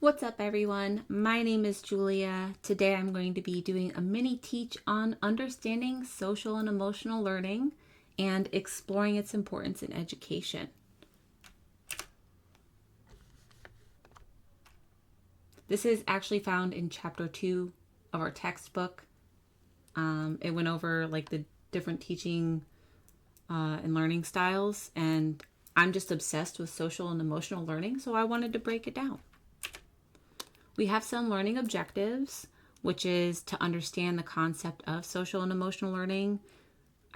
What's up, everyone? My name is Julia. Today I'm going to be doing a mini teach on understanding social and emotional learning and exploring its importance in education. This is actually found in chapter 2 of our textbook. It went over like the different teaching and learning styles, and I'm just obsessed with social and emotional learning, so I wanted to break it down. We have some learning objectives, which is to understand the concept of social and emotional learning,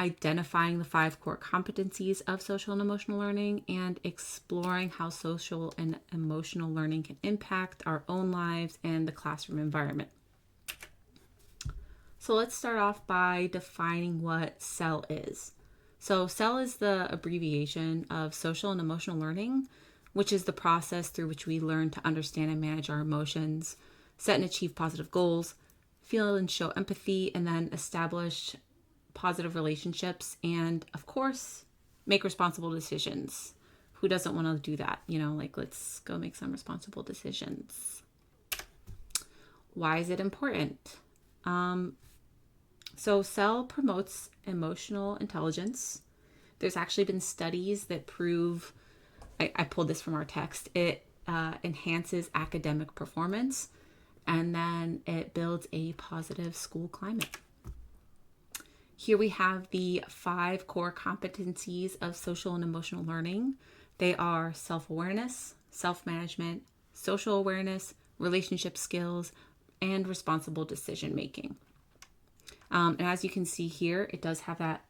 identifying the 5 core competencies of social and emotional learning, and exploring how social and emotional learning can impact our own lives and the classroom environment. So let's start off by defining what SEL is. So SEL is the abbreviation of social and emotional learning, which is the process through which we learn to understand and manage our emotions, set and achieve positive goals, feel and show empathy, and then establish positive relationships, and of course, make responsible decisions. Who doesn't want to do that? Let's go make some responsible decisions. Why is it important? So SEL promotes emotional intelligence. There's actually been studies that prove, I pulled this from our text, it enhances academic performance, and then it builds a positive school climate. Here we have the 5 core competencies of social and emotional learning. They are self-awareness, self-management, social awareness, relationship skills, and responsible decision making. And as you can see here, it does have that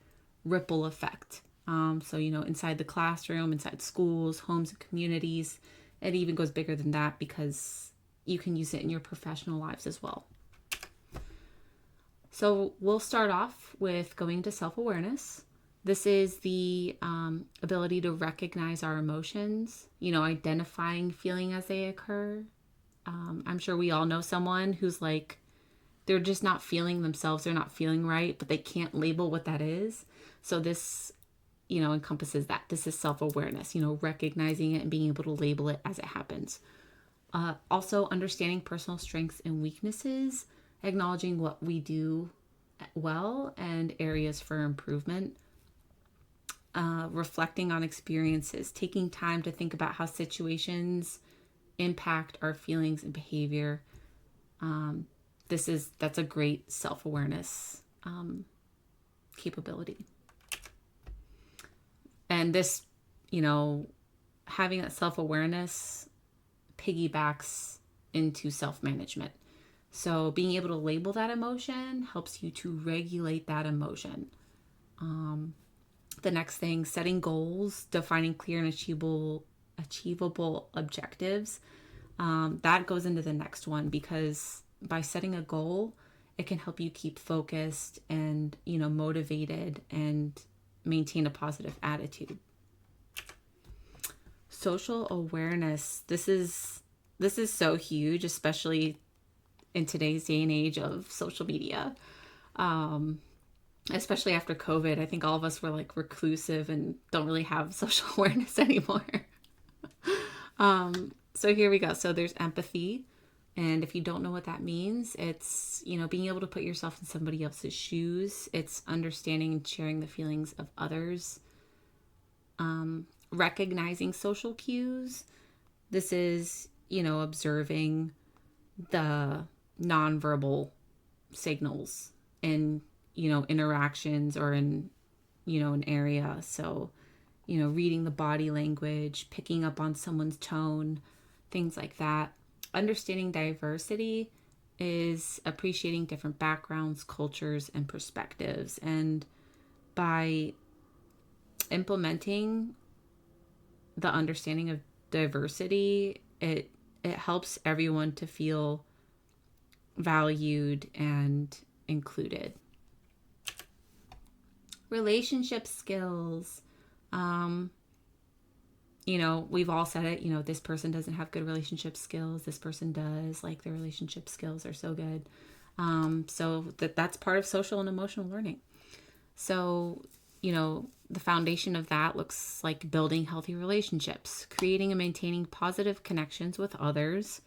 ripple effect. So, inside the classroom, inside schools, homes, and communities, it even goes bigger than that because you can use it in your professional lives as well. So we'll start off with going to self-awareness. This is the ability to recognize our emotions, identifying feeling as they occur. I'm sure we all know someone who's like, they're just not feeling themselves, they're not feeling right, but they can't label what that is. So this, encompasses that. This is self-awareness, recognizing it and being able to label it as it happens. Also, understanding personal strengths and weaknesses, acknowledging what we do well and areas for improvement. Reflecting on experiences, taking time to think about how situations impact our feelings and behavior. That's a great self-awareness capability. And this, having that self-awareness piggybacks into self-management. So being able to label that emotion helps you to regulate that emotion. The next thing, setting goals, defining clear and achievable objectives. That goes into the next one because by setting a goal, it can help you keep focused and, motivated and maintain a positive attitude. Social awareness. This is so huge, especially in today's day and age of social media. Especially after COVID, I think all of us were like reclusive and don't really have social awareness anymore. So here we go. So there's empathy. And if you don't know what that means, it's, being able to put yourself in somebody else's shoes. It's understanding and sharing the feelings of others. Recognizing social cues. This is, observing the nonverbal signals in, interactions or in, an area. So, reading the body language, picking up on someone's tone, things like that. Understanding diversity is appreciating different backgrounds, cultures, and perspectives. And by implementing the understanding of diversity, it helps everyone to feel valued and included. Relationship skills. We've all said it, this person doesn't have good relationship skills. This person does, like their relationship skills are so good. So that's part of social and emotional learning. So, the foundation of that looks like building healthy relationships, creating and maintaining positive connections with others,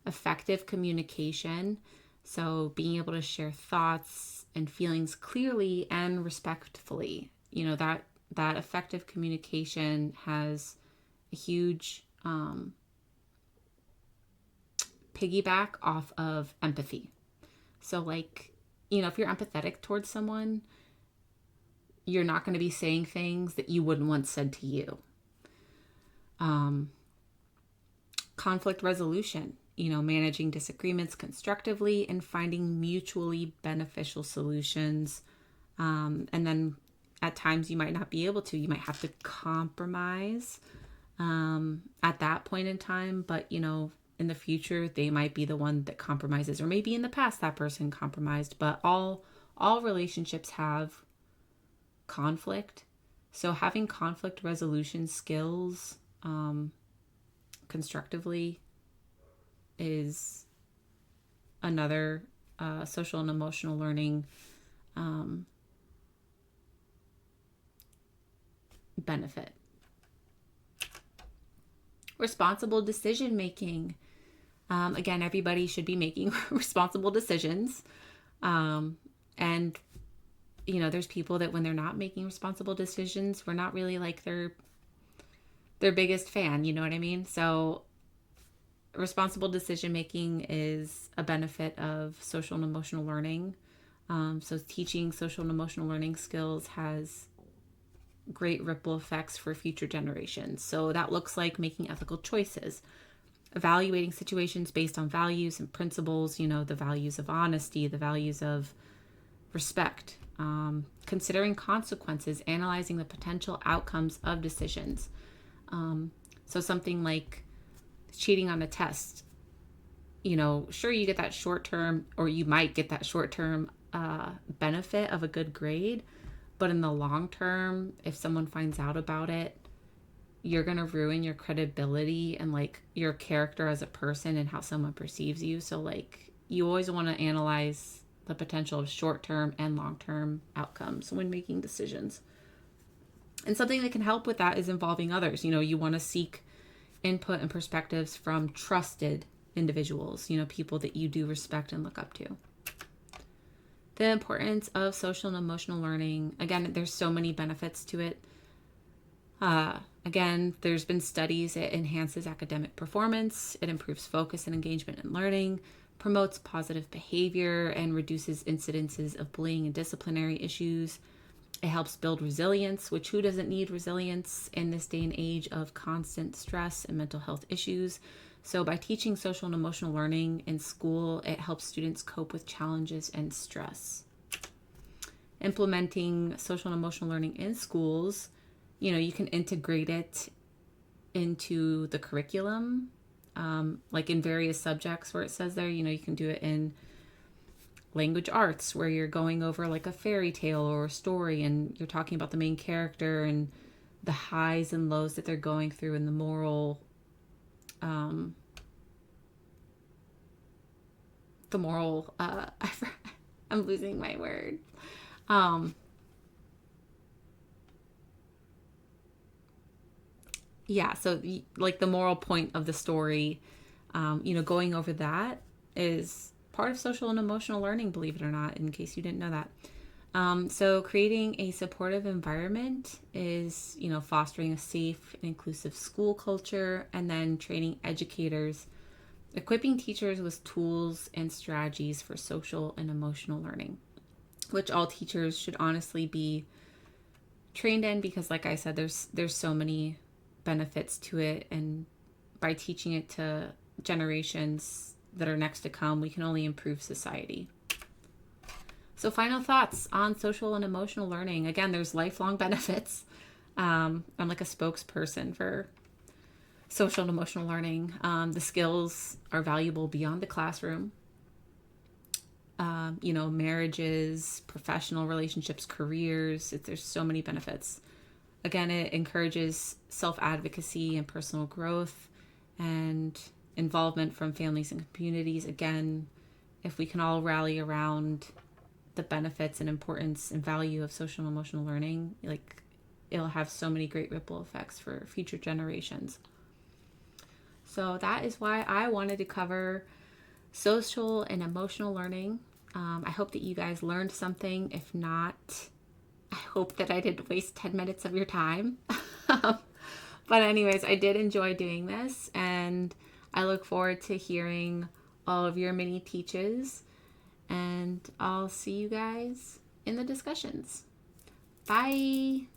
Effective communication, so being able to share thoughts and feelings clearly and respectfully. That effective communication has a huge piggyback off of empathy. So like, if you're empathetic towards someone, you're not going to be saying things that you wouldn't want said to you. Conflict resolution, managing disagreements constructively and finding mutually beneficial solutions. And then at times you might not be able to. You might have to compromise at that point in time. But, in the future, they might be the one that compromises. Or maybe in the past that person compromised. But all relationships have conflict. So having conflict resolution skills constructively is another social and emotional learning benefit. Responsible decision making. Again, everybody should be making responsible decisions. And, there's people that when they're not making responsible decisions, we're not really like their biggest fan, you know what I mean? So responsible decision making is a benefit of social and emotional learning. So teaching social and emotional learning skills has great ripple effects for future generations. So that looks like making ethical choices, evaluating situations based on values and principles, the values of honesty, the values of respect, considering consequences, analyzing the potential outcomes of decisions. So something like cheating on a test, sure, you get that short term, or you might get that short term benefit of a good grade. But in the long term, if someone finds out about it, you're going to ruin your credibility and like your character as a person and how someone perceives you. So like you always want to analyze the potential of short-term and long-term outcomes when making decisions. And something that can help with that is involving others. You want to seek input and perspectives from trusted individuals, people that you do respect and look up to. The importance of social and emotional learning. Again, there's so many benefits to it. Again, there's been studies. It enhances academic performance. It improves focus and engagement in learning, promotes positive behavior, and reduces incidences of bullying and disciplinary issues. It helps build resilience, which who doesn't need resilience in this day and age of constant stress and mental health issues? So by teaching social and emotional learning in school, it helps students cope with challenges and stress. Implementing social and emotional learning in schools, you can integrate it into the curriculum, like in various subjects where it says there, you can do it in language arts where you're going over like a fairy tale or a story and you're talking about the main character and the highs and lows that they're going through and the moral I'm losing my word. So like the moral point of the story, going over that is part of social and emotional learning, believe it or not, in case you didn't know that. So creating a supportive environment is, fostering a safe and inclusive school culture, and then training educators, equipping teachers with tools and strategies for social and emotional learning, which all teachers should honestly be trained in because, like I said, there's so many benefits to it, and by teaching it to generations that are next to come, we can only improve society. So final thoughts on social and emotional learning. Again, there's lifelong benefits. I'm like a spokesperson for social and emotional learning. The skills are valuable beyond the classroom. Marriages, professional relationships, careers. There's so many benefits. Again, it encourages self-advocacy and personal growth and involvement from families and communities. Again, if we can all rally around the benefits and importance and value of social and emotional learning, like it'll have so many great ripple effects for future generations. So that is why I wanted to cover social and emotional learning. I hope that you guys learned something. If not, I hope that I didn't waste 10 minutes of your time. But anyways, I did enjoy doing this, and I look forward to hearing all of your mini teaches, and I'll see you guys in the discussions. Bye.